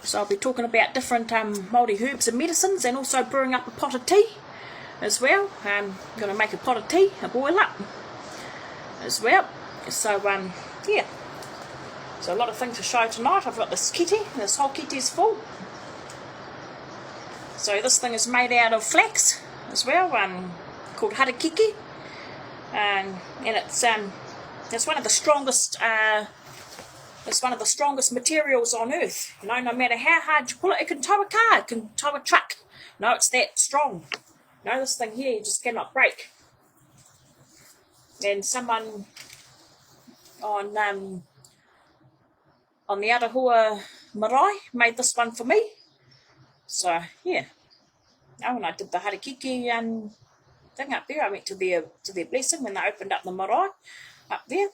So I'll be talking about different Maori herbs and medicines, and also brewing up a pot of tea as well. I'm going to make a pot of tea, a boil up as well. So yeah, so a lot of things to show tonight. I've got this kitty, this whole kitty is full. So this thing is made out of flax as well, called harakiki, and it's one of the strongest. It's one of the strongest materials on earth. You know, no matter how hard you pull it, it can tow a car, it can tow a truck. You know, it's that strong. You know, this thing here you just cannot break. And someone on the Arahua Marae made this one for me. So yeah. Now when I did the harakiki thing up there, I went to their blessing when they opened up the marae up there.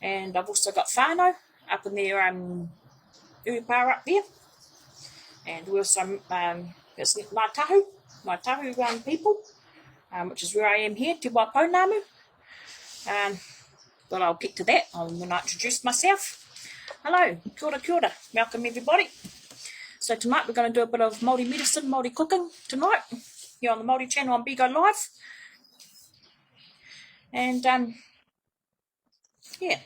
And I've also got whānau up in their uipa up there. And we also, it's Ngāi Tahu people, which is where I am here, Te Waipounamu. But I'll get to that when I introduce myself. Hello, kia ora, welcome everybody. So tonight we're going to do a bit of Maori medicine, Maori cooking tonight, here on the Maori Channel on BIGO Live. And yeah,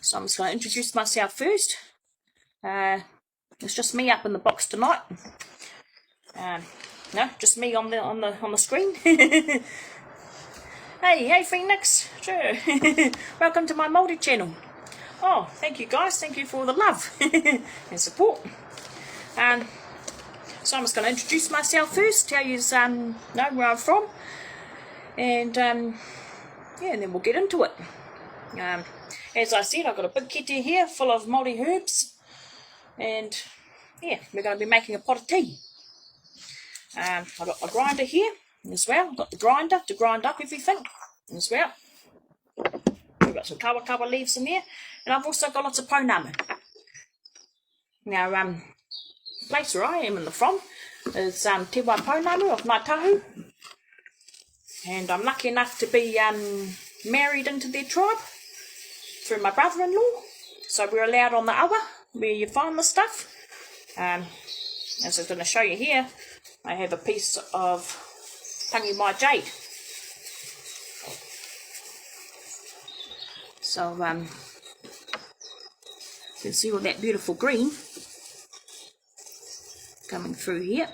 so I'm just going to introduce myself first. It's just me up in the box tonight. No, just me on the screen. Hey Phoenix, sure. Welcome to my Maori channel. Oh, thank you guys, thank you for the love and support. So I'm just going to introduce myself first, tell you know where I'm from, and yeah, and then we'll get into it. As I said, I've got a big kete here full of Maori herbs, and yeah, we're going to be making a pot of tea. I've got my grinder here as well. I've got the grinder to grind up everything as well. We've got some Wakakawa leaves in there, and I've also got lots of pounamu. Now, the place where I am in the from is Te Waipounamu of Ngāi Tahu, and I'm lucky enough to be married into their tribe through my brother-in-law. So we're allowed on the awa where you find the stuff. As I'm going to show you here, I have a piece of tangi mai jade. So you can see all that beautiful green coming through here.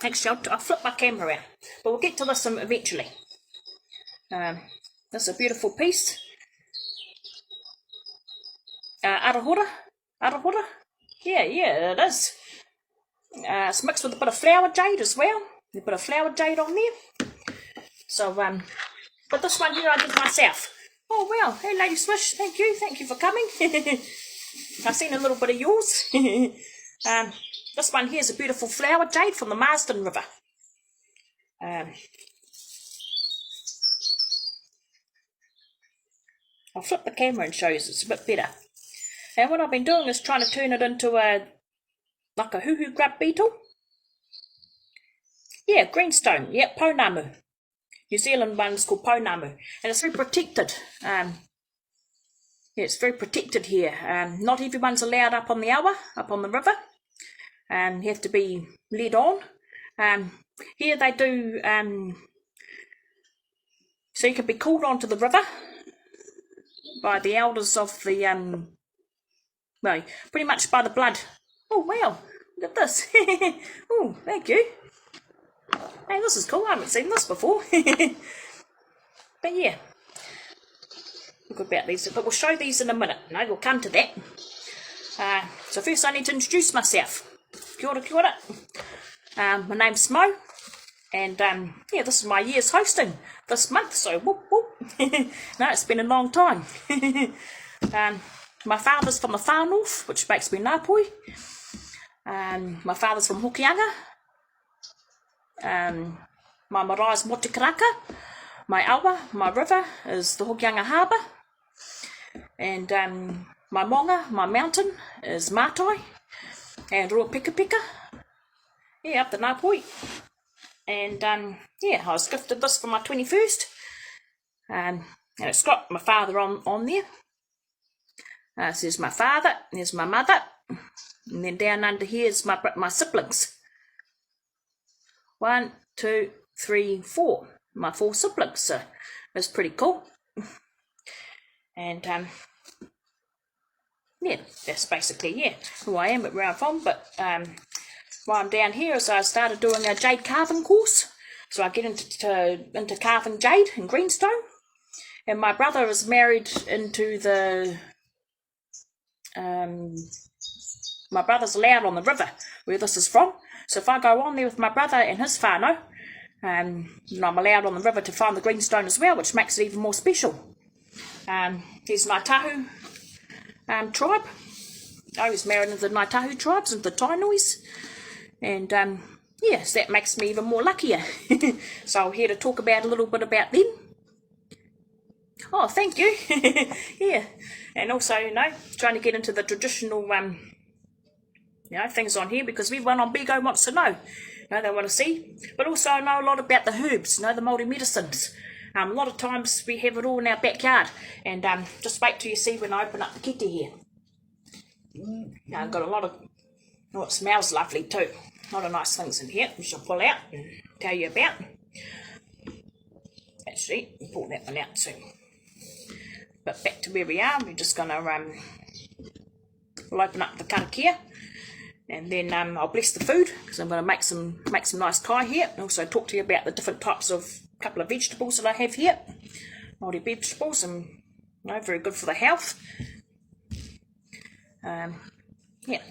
Actually, I'll flip my camera out, but we'll get to this eventually. This is a beautiful piece. Arahura? Yeah, it is. It's mixed with a bit of flower jade as well. A bit of flower jade on there. So, but this one here I did myself. Oh well, hey Lady Swish, thank you for coming. I've seen a little bit of yours. This one here is a beautiful flower jade from the Marsden River. I'll flip the camera and show you, so it's a bit better. And what I've been doing is trying to turn it into like a huhu grub beetle. Yeah, greenstone, yeah, pounamu. New Zealand one's called pounamu, and it's very protected. Yeah, it's very protected here. Not everyone's allowed up on the awa, up on the river. You have to be led on. Here they do, so you can be called onto the river by the elders of the, well, pretty much by the blood. Oh wow, look at this. Oh, thank you. Hey, this is cool, I haven't seen this before. But yeah, look about these, but we'll show these in a minute. No, we'll come to that. So first I need to introduce myself. Kia ora. My name's Mo, and yeah, this is my year's hosting this month, so whoop whoop. No, it's been a long time. My father's from the far north, which makes me Ngāpoi. My father's from Hokianga. My marai's Motukaraka. My awa, my river, is the Hokianga Harbour. And my monga, my mountain, is Mātai. And Ruapika. Yeah, up the Ngāpoi. And yeah, I was gifted this for my 21st. And it's got my father on there. So there's my father, there's my mother, And then down under here is my siblings. 1, 2, 3, 4. My 4 siblings. So it's pretty cool. And yeah, that's basically who I am, where I'm from. But while I'm down here, is I started doing a jade carving course. So I get into carving jade and greenstone. And my brother is married into the my brother's allowed on the river where this is from. So if I go on there with my brother and his whānau, I'm allowed on the river to find the greenstone as well, which makes it even more special. He's Ngaitahu tribe. I was married into the Ngaitahu tribes, into the Tainois. And yes, that makes me even more luckier. So I'm here to talk about a little bit about them. Oh, thank you. Yeah. And also, trying to get into the traditional things on here, because everyone on BIGO wants to know. They want to see. But also I know a lot about the herbs, the Māori medicines. A lot of times we have it all in our backyard. And just wait till you see when I open up the kete here. I've got a lot of... Oh, it smells lovely too. A lot of nice things in here, which I'll pull out and tell you about. Actually, I'll pull that one out too. But back to where we are, we're just going to... we'll open up the karakia. And then I'll bless the food, because I'm going to make some nice kai here. And also talk to you about the different types of couple of vegetables that I have here. Māori vegetables, and very good for the health. Yeah.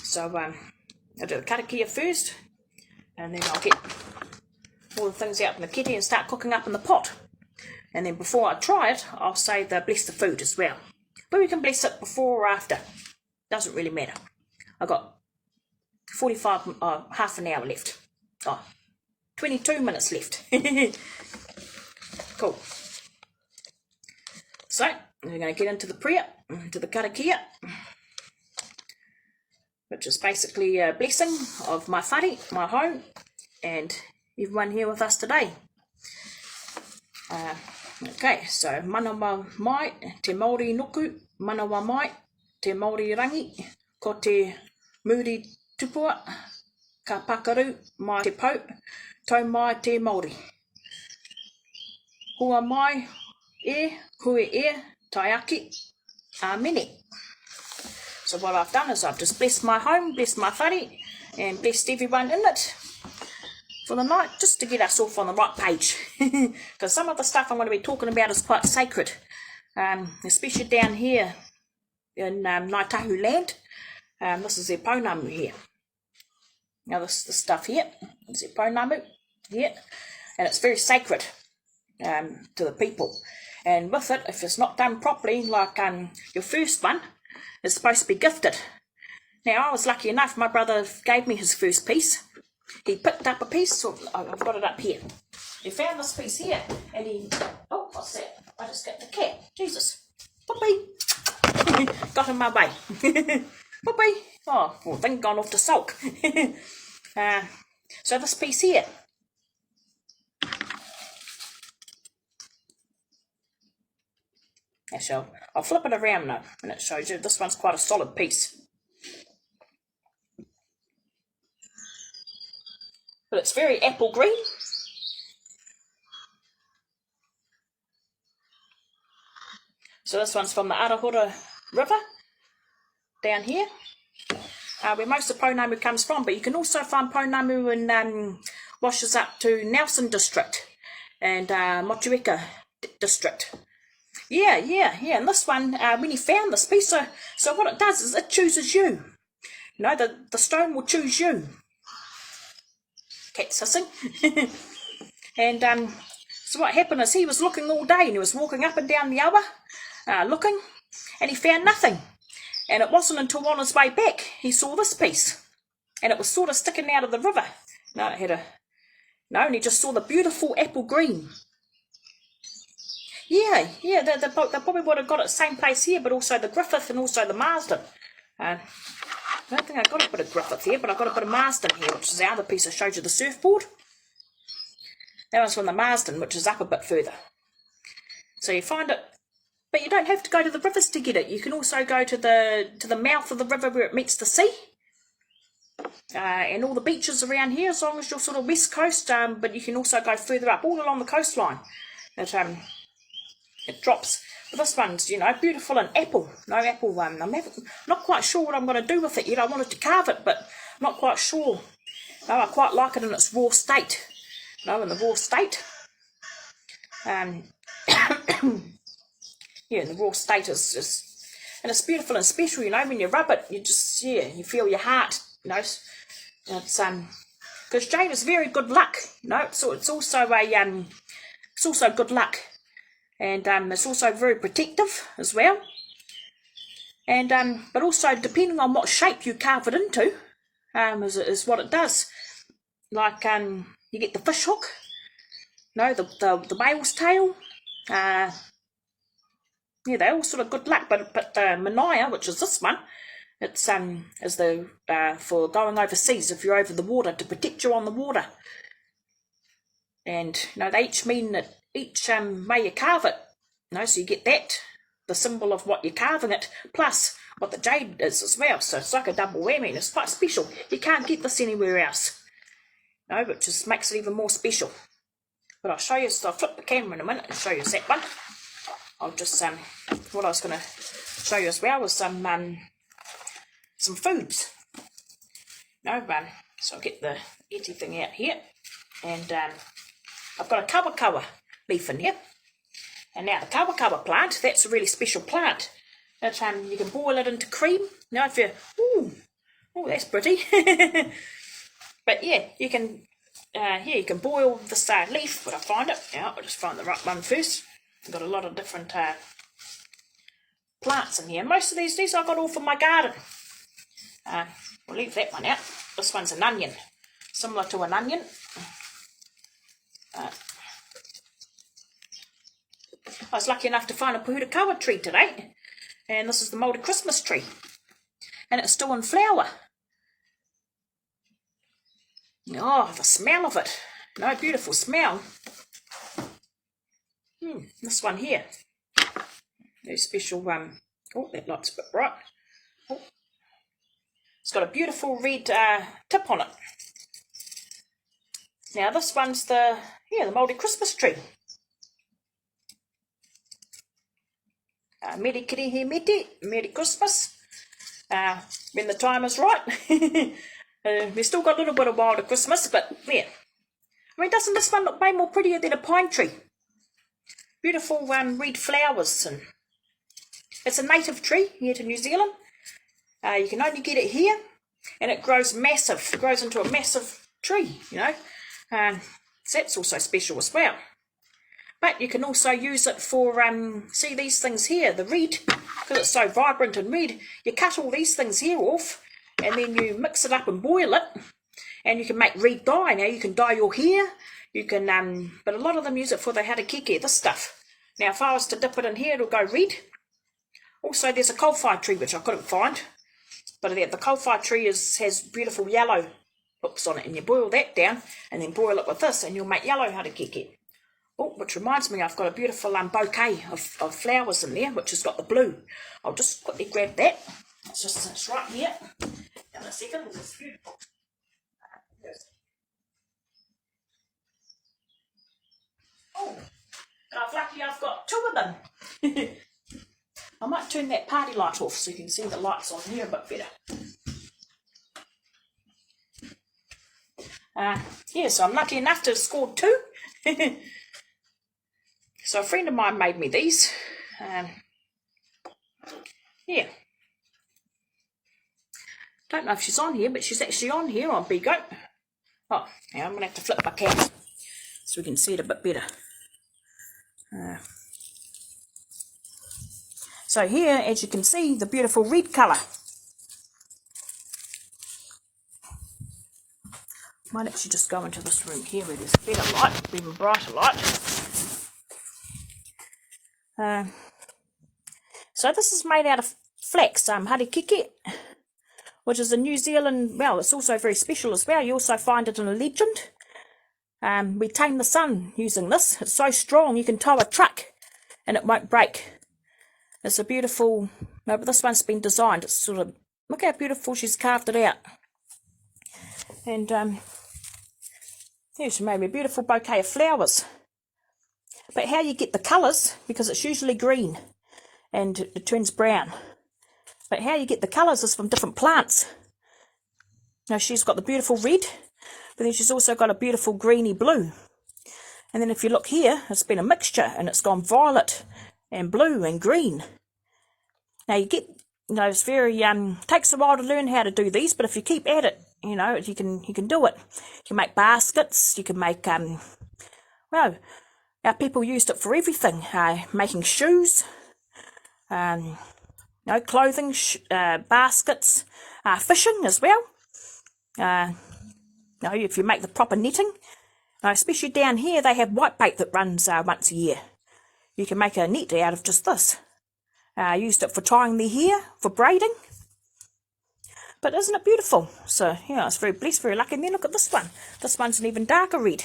So I'll do the karakia first, and then I'll get all the things out in the kete and start cooking up in the pot. And then before I try it, I'll say bless the food as well. But we can bless it before or after. Doesn't really matter. I've got 45, half an hour left. 22 minutes left. Cool. So, we're going to get into the prayer, into the karakia, which is basically a blessing of my whare, my home, and everyone here with us today. Okay, so manawa mai, te Māori nuku, manawa mai, te Māori rangi, ko te muri tupua, ka pakaru mai te pau, tau mai te Māori. Hua mai hui tai aki, amene. So what I've done is I've just blessed my home, blessed my whare, and blessed everyone in it for the night, just to get us off on the right page. Because some of the stuff I'm going to be talking about is quite sacred, especially down here in Ngaitahu land. This is their pounamu here. Now this stuff here is their pounamu here, and it's very sacred to the people. And with it, if it's not done properly, like your first one is supposed to be gifted. Now I was lucky enough, my brother gave me his first piece. He picked up a piece, so I've got it up here. He found this piece here, and he... Oh, what's that? I just got the cat. Jesus. Puppy. Got in my way. Puppy. Oh, poor thing gone off to sulk. So this piece here. Actually, I'll flip it around now, and it shows you this one's quite a solid piece. But it's very apple green. So this one's from the Arahura River, down here, where most of Pounamu comes from. But you can also find Pounamu in washes up to Nelson District and Motueka District. Yeah, and this one, when he found this piece, so what it does is it chooses you. The stone will choose you. Cat's hissing. And so what happened is he was looking all day, and he was walking up and down the awa, looking, and he found nothing. And it wasn't until on his way back he saw this piece, and it was sort of sticking out of the river. And he just saw the beautiful apple green. Yeah, they probably would have got it the same place here, but also the Griffith and also the Marsden. I don't think I got a bit of Griffith here, but I got a bit of Marsden here, which is the other piece I showed you, the surfboard. That one's from the Marsden, which is up a bit further. So you find it But you don't have to go to the rivers to get it. You can also go to the mouth of the river where it meets the sea. And all the beaches around here, as long as you're sort of west coast, but you can also go further up, all along the coastline. It drops. But this one's, you know, beautiful and apple. No apple one. I'm not quite sure what I'm going to do with it yet. I wanted to carve it, but I'm not quite sure. No, I quite like it in its raw state. No, in the raw state. Yeah, in the raw state is just, and it's beautiful and special, you know, when you rub it, you just, yeah, you feel your heart, you know. It's, because jade is very good luck, you know, so it's also good luck. And it's also very protective as well. And but also depending on what shape you carve it into, is what it does. Like you get the fish hook, you know, the whale's tail. Yeah, they're all sort of good luck. But the manaya, which is this one, it's is the for going overseas if you're over the water, to protect you on the water. And you know, they each mean that each way you carve it, you know, so you get that, the symbol of what you're carving it, plus what the jade is as well. So it's like a double whammy, and it's quite special. You can't get this anywhere else, you know, which just makes it even more special. But I'll show you, so I'll flip the camera in a minute and show you that one. I'll just what I was going to show you as well was some foods. No, so I'll get the itty thing out here, and I've got a Wakakawa leaf in here. And now the Wakakawa plant, that's a really special plant. That you can boil it into cream. Now if you, ooh, that's pretty. But yeah, you can, you can boil this leaf. But I find it. Now I'll just find the right one first. I've got a lot of different plants in here. Most of these I got all from my garden. We'll leave that one out. This one's an onion, similar to an onion. I was lucky enough to find a Wakakawa tree today, and this is the Maori Christmas tree, and it's still in flower. Oh, the smell of it. No, beautiful smell. This one here. Very special, oh, that light's a bit bright. Oh. It's got a beautiful red tip on it. Now this one's the Maori Christmas tree. Merry Kirihe Mete, Merry Christmas. When the time is right. We've still got a little bit of while to Christmas, but yeah. I mean, doesn't this one look way more prettier than a pine tree? Beautiful red flowers, and it's a native tree here to New Zealand. You can only get it here, and it grows massive. It grows into a massive tree, you know. So that's also special as well. But you can also use it for, see these things here, the red, because it's so vibrant and red. You cut all these things here off, and then you mix it up and boil it, and you can make red dye. Now you can dye your hair, you can, but a lot of them use it for the harakeke, this stuff. Now if I was to dip it in here, it'll go red. Also there's a coal-fire tree, which I couldn't find, but the coal-fire tree has beautiful yellow hooks on it, and you boil that down, and then boil it with this, and you'll make yellow harakeke. Oh, which reminds me, I've got a beautiful bouquet of flowers in there, which has got the blue. I'll just quickly grab that. It's right here. In a second, it's beautiful. Oh, and I'm lucky I've got two of them. I might turn that party light off so you can see the lights on here a bit better. Yeah, so I'm lucky enough to have scored two. So a friend of mine made me these. Yeah. Don't know if she's on here, but she's actually on here on BIGO. Oh, now I'm going to have to flip my camera so we can see it a bit better. So here, as you can see, the beautiful red colour. Might actually just go into this room here where there's a better light, even brighter light. So this is made out of flax, harakeke, which is a New Zealand, well, it's also very special as well. You also find it in a legend. We tame the sun using this. It's so strong you can tow a truck and it won't break. It's a beautiful, no, but this one's been designed. It's sort of, look how beautiful she's carved it out. And yeah, she made me a beautiful bouquet of flowers. But how you get the colours, because it's usually green and it turns brown. But how you get the colours is from different plants. Now she's got the beautiful red, but then she's also got a beautiful greeny blue. And then if you look here, it's been a mixture and it's gone violet and blue and green. Now you get, you know, it's very, takes a while to learn how to do these, but if you keep at it, you know, you can do it. You can make baskets, you can make, well, our people used it for everything, making shoes, you know, clothing, baskets, fishing as well. You know, if you make the proper netting, especially down here, they have whitebait that runs once a year. You can make a net out of just this. Used it for tying their hair, for braiding. But isn't it beautiful? So, yeah, I was very blessed, very lucky. And then look at this one. This one's an even darker red.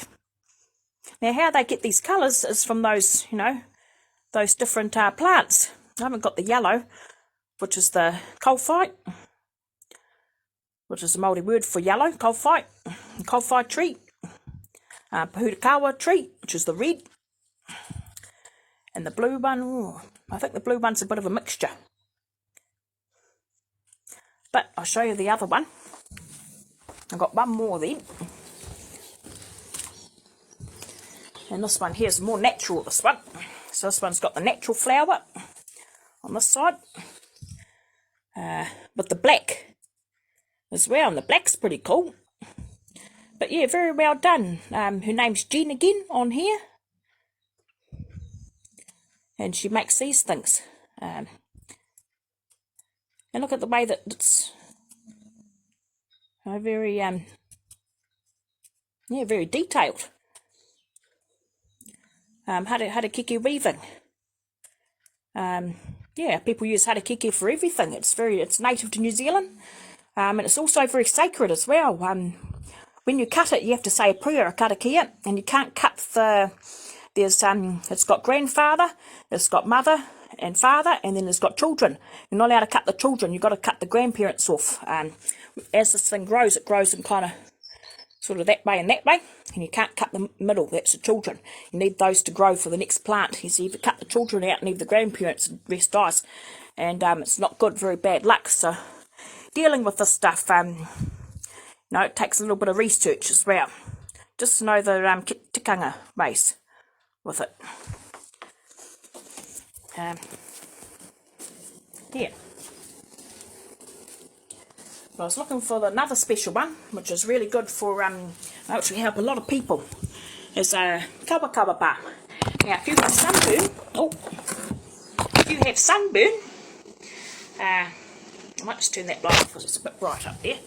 Now, how they get these colours is from those, you know, those different plants. I haven't got the yellow, which is the coalphyte, which is the Maori word for yellow, coalphyte tree. Wakakawa tree, which is the red. And the blue one, ooh, I think the blue one's a bit of a mixture. But I'll show you the other one. I've got one more then. And this one here is more natural, this one. So this one's got the natural flower on this side. With the black as well. And the black's pretty cool. But yeah, very well done. Her name's Jen again on here. And she makes these things. And look at the way that it's very, yeah, very detailed. Harakeke weaving. Yeah, people use harakeke for everything. It's native to New Zealand. And it's also very sacred as well. When you cut it, you have to say a prayer, a karakia, and you can't cut it's got grandfather, it's got mother and father, and then it's got children. You're not allowed to cut the children, you've got to cut the grandparents off. As this thing grows, it grows in kind of sort of that way, and you can't cut the middle, that's the children. You need those to grow for the next plant. You see, if you cut the children out and leave the grandparents, the rest dies. And it's not good, very bad luck. So dealing with this stuff, you know, it takes a little bit of research as well. Just to know the tikanga ways with it. Yeah. I was looking for another special one, which is really good for, actually help a lot of people, is a Wakakawa bar. Now, if you have sunburn, I might just turn that light off because it's a bit bright up there.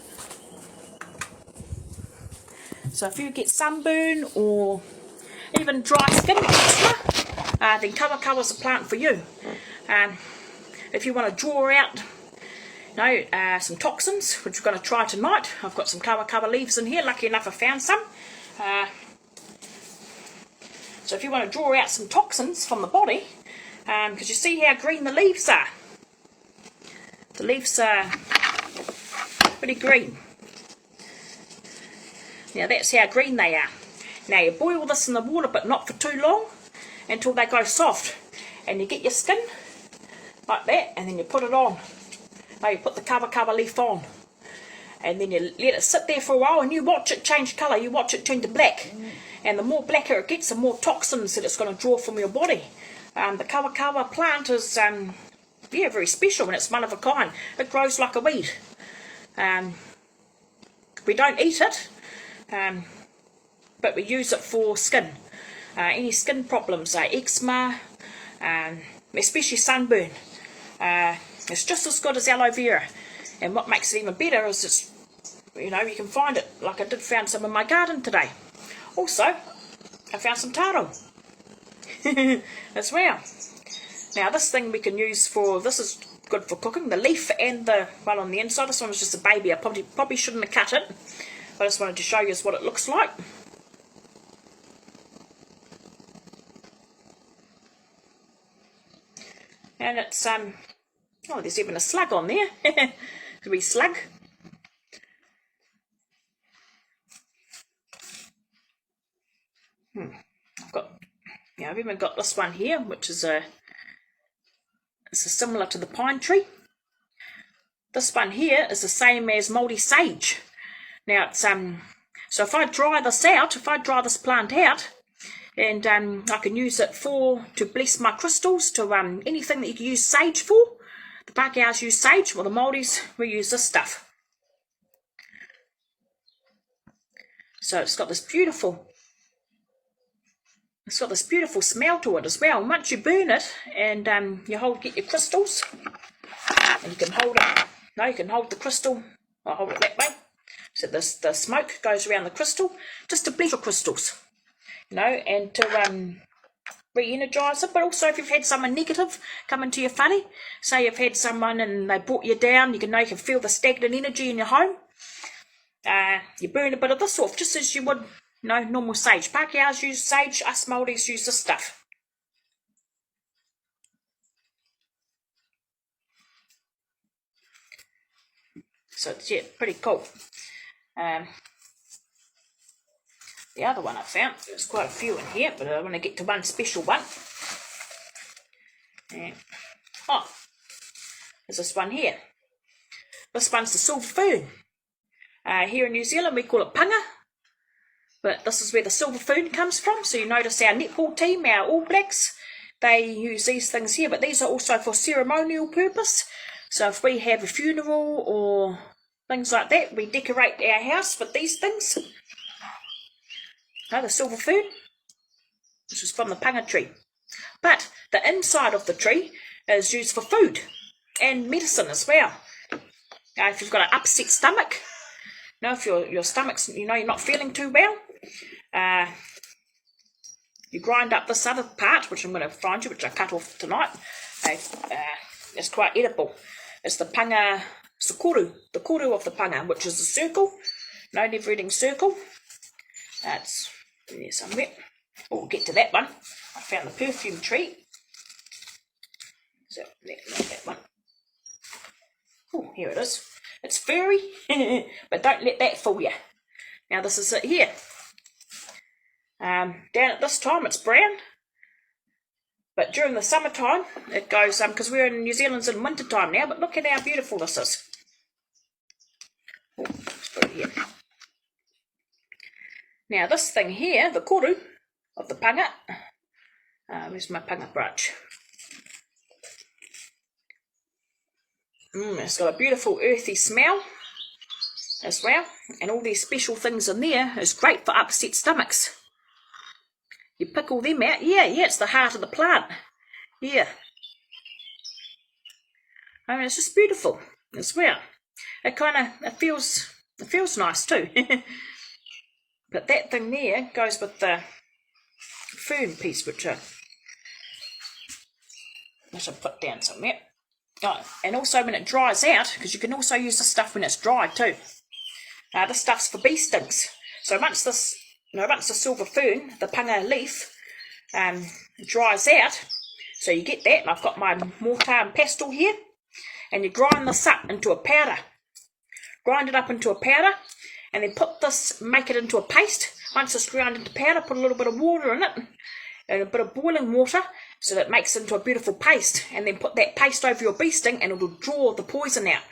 So if you get sunburn or even dry skin, then Wakakawa's a plant for you. If you want to draw out, you know, some toxins, which we're going to try tonight. I've got some Wakakawa leaves in here. Lucky enough I found some. So if you want to draw out some toxins from the body, because you see how green the leaves are. The leaves are pretty green. Now that's how green they are. Now you boil this in the water, but not for too long, until they go soft. And you get your skin like that, and then you put it on. Now you put the Wakakawa leaf on. And then you let it sit there for a while, and you watch it change colour. You watch it turn to black. And the more blacker it gets, the more toxins that it's going to draw from your body. The Wakakawa plant is, yeah, very special, and it's one of a kind. It grows like a weed. We don't eat it, but we use it for skin. Any skin problems, eczema, especially sunburn. It's just as good as aloe vera. And what makes it even better is it's, you know, you can find it, like I did found some in my garden today. Also, I found some taro as well. Now this thing we can use for, this is good for cooking, the leaf and the one on the inside. This one was just a baby. I probably shouldn't have cut it. I just wanted to show you what it looks like. And it's oh, there's even a slug on there. A wee slug. I've even got this one here, which is similar to the pine tree. This one here is the same as Maori sage. Now it's so if I dry this out, if I dry this plant out, and I can use it to bless my crystals, to anything that you can use sage for. The Pākehās use sage, well the Māoris, we use this stuff. So it's got this beautiful smell to it as well. And once you burn it and you get your crystals, and you can hold it. No, you can hold the crystal. I'll hold it that way. So the smoke goes around the crystal, just to bless your crystals, you know, and to re-energise it. But also if you've had someone negative come into your whare, say you've had someone and they brought you down, you can feel the stagnant energy in your home. You burn a bit of this off, just as you would, normal sage. Pākehās use sage, us Māoris use this stuff. So it's, yeah, pretty cool. The other one I found, there's quite a few in here, but I want to get to one special one. Oh, there's this one here. This one's the silver fern. Here in New Zealand we call it Panga, but this is where the silver fern comes from. So you notice our netball team, our All Blacks, they use these things here, but these are also for ceremonial purpose. So if we have a funeral or things like that, we decorate our house with these things. The silver fern, which is from the Panga tree. But the inside of the tree is used for food and medicine as well. If you've got an upset stomach, if your stomach's, you're not feeling too well, you grind up this other part, which I'm going to find you, which I cut off tonight. It's quite edible. It's the Panga, it's the koru of the Panga, which is a circle, never-ending circle. That's there somewhere. Oh, we'll get to that one. I found the perfume tree. So, not that one. Oh, here it is. It's furry, but don't let that fool you. Now this is it here. Down at this time it's brown, but during the summertime it goes, because we're in New Zealand's in winter time now, but look at how beautiful this is. Oh, let's put it here. Now this thing here, the koru of the Panga, where's my Panga brush? It's got a beautiful earthy smell as well, and all these special things in there is great for upset stomachs. You pick all them out, yeah, it's the heart of the plant, yeah. I mean, it's just beautiful as well. It feels nice too. But that thing there goes with the fern piece, which I should put down somewhere. Oh, and also when it dries out, because you can also use this stuff when it's dry too. This stuff's for bee stings. So once the silver fern, the Panga leaf, dries out, so you get that, and I've got my mortar and pestle here, and you grind this up into a powder. Grind it up into a powder, and then make it into a paste. Once it's ground into powder, put a little bit of water in it, and a bit of boiling water, so that it makes it into a beautiful paste, and then put that paste over your bee sting, and it will draw the poison out.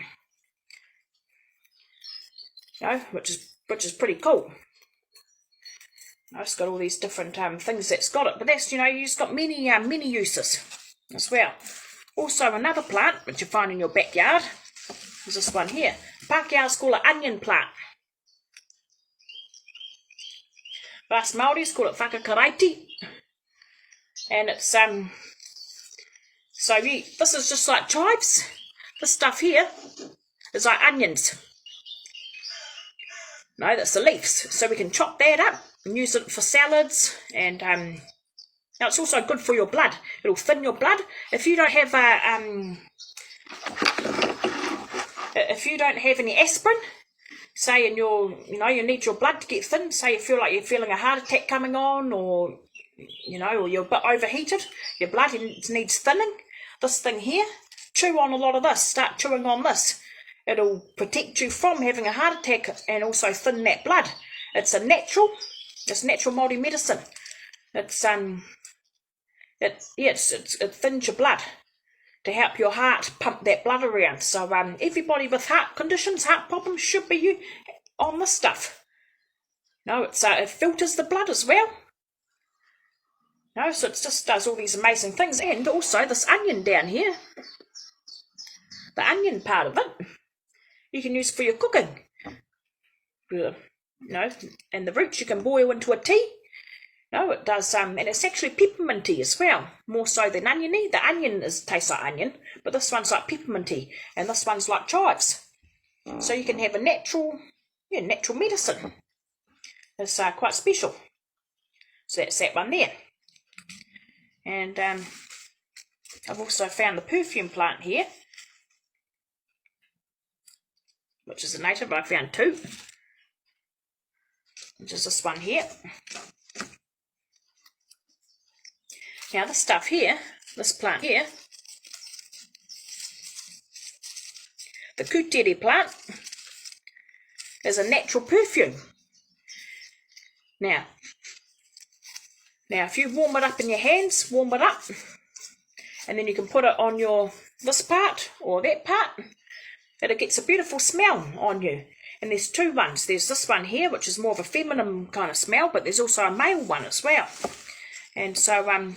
Which is pretty cool. It's got all these different things that's got it, but that's, you've got many uses as well. Also another plant which you find in your backyard is this one here. Pākehās call it onion plant. Us Māoris call it whakakaraiti. And it's so this is just like chives. This stuff here is like onions. That's the leaves. So we can chop that up and use it for salads, and now it's also good for your blood. It'll thin your blood. If you don't have any aspirin, say in your, you need your blood to get thin, say you feel like you're feeling a heart attack coming on, or or you're a bit overheated, your blood needs thinning, this thing here, chew on a lot of this, start chewing on this. It'll protect you from having a heart attack and also thin that blood. It's natural Māori medicine. It thins your blood to help your heart pump that blood around. So everybody with heart conditions, heart problems, should be on this stuff. No, it filters the blood as well. No, so it just does all these amazing things. And also this onion down here, the onion part of it, you can use for your cooking. And the roots you can boil into a tea. No, it does, and it's actually pepperminty as well, more so than oniony. The onion tastes like onion, but this one's like pepperminty, and this one's like chives. So you can have a natural medicine. It's quite special. So that's that one there. And I've also found the perfume plant here, which is a native. I found two, which is this one here. Now this stuff here, this plant here, the kutere plant, is a natural perfume. Now if you warm it up in your hands, warm it up, and then you can put it on this part or that part, it gets a beautiful smell on you. And there's two ones. There's this one here, which is more of a feminine kind of smell, but there's also a male one as well. And so,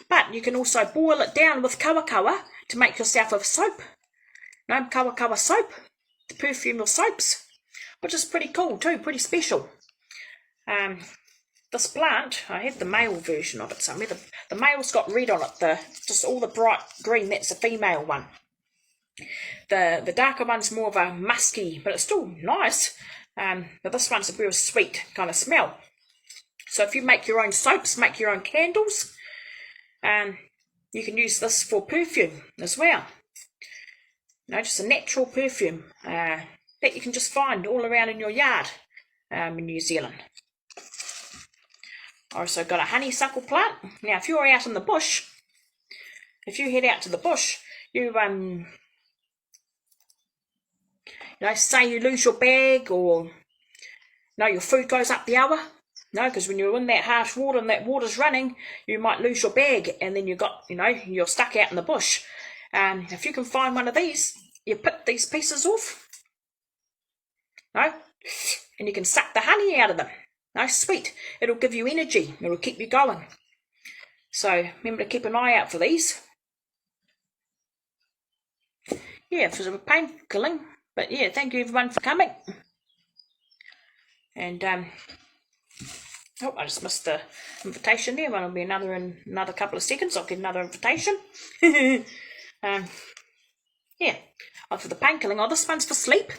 but you can also boil it down with kawakawa to make yourself a soap. Kawakawa soap, to perfume your soaps, which is pretty cool too, pretty special. This plant, I have the male version of it somewhere. The male's got red on it, just all the bright green, that's the female one. The darker one's more of a musky, but it's still nice. But this one's a real sweet kind of smell. So if you make your own soaps, make your own candles, you can use this for perfume as well. Just a natural perfume that you can just find all around in your yard in New Zealand. I also got a honeysuckle plant. Now, if you're out in the bush, if you head out to the bush, you say you lose your bag, or your food goes up the hour. Because when you're in that harsh water and that water's running, you might lose your bag, and then you're stuck out in the bush. If you can find one of these, you pick these pieces off, and you can suck the honey out of them. Sweet. It'll give you energy. It'll keep you going. So remember to keep an eye out for these. Yeah, for some pain killing. But yeah, thank you everyone for coming. And I just missed the invitation there. One will be another in another couple of seconds. I'll get another invitation. Yeah. For the painkilling. Oh, this one's for sleep.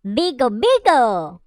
BIGO